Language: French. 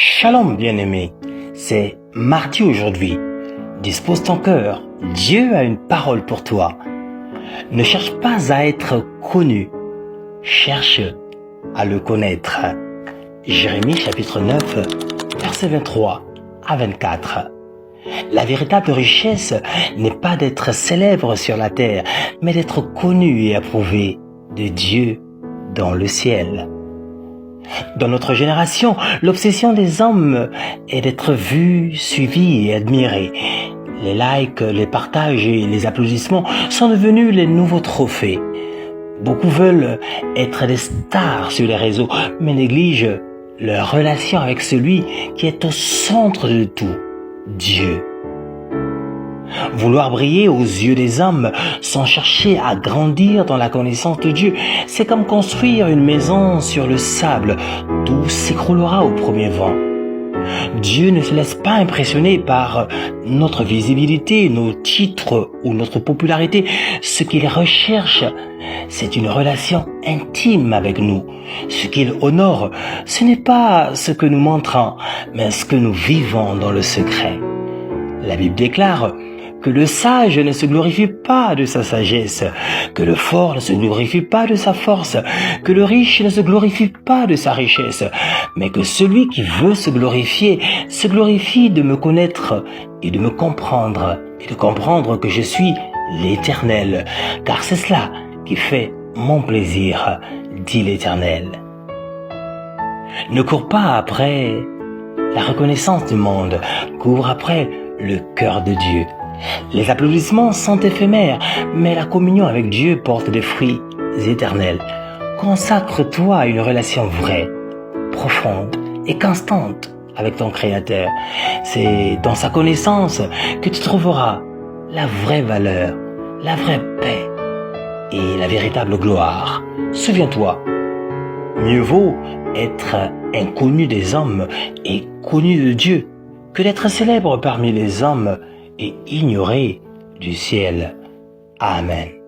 Shalom bien-aimé, c'est mardi aujourd'hui. Dispose ton cœur, Dieu a une parole pour toi. Ne cherche pas à être connu, cherche à le connaître. Jérémie chapitre 9, versets 23 à 24. La véritable richesse n'est pas d'être célèbre sur la terre, mais d'être connu et approuvé de Dieu dans le ciel. Dans notre génération, l'obsession des hommes est d'être vu, suivi et admiré. Les likes, les partages et les applaudissements sont devenus les nouveaux trophées. Beaucoup veulent être des stars sur les réseaux, mais négligent leur relation avec celui qui est au centre de tout, Dieu. Vouloir briller aux yeux des hommes sans chercher à grandir dans la connaissance de Dieu, c'est comme construire une maison sur le sable. Tout s'écroulera au premier vent. Dieu ne se laisse pas impressionner par notre visibilité, nos titres ou notre popularité. Ce qu'il recherche, c'est une relation intime avec nous. Ce qu'il honore, ce n'est pas ce que nous montrons, mais ce que nous vivons dans le secret. La Bible déclare que le sage ne se glorifie pas de sa sagesse, que le fort ne se glorifie pas de sa force, que le riche ne se glorifie pas de sa richesse, mais que celui qui veut se glorifie de me connaître et de me comprendre, et de comprendre que je suis l'Éternel, car c'est cela qui fait mon plaisir, dit l'Éternel. Ne cours pas après la reconnaissance du monde, cours après le cœur de Dieu. Les applaudissements sont éphémères, mais la communion avec Dieu porte des fruits éternels. Consacre-toi à une relation vraie, profonde et constante avec ton Créateur. C'est dans sa connaissance que tu trouveras la vraie valeur, la vraie paix et la véritable gloire. Souviens-toi, mieux vaut être inconnu des hommes et connu de Dieu que d'être célèbre parmi les hommes et ignoré du ciel. Amen.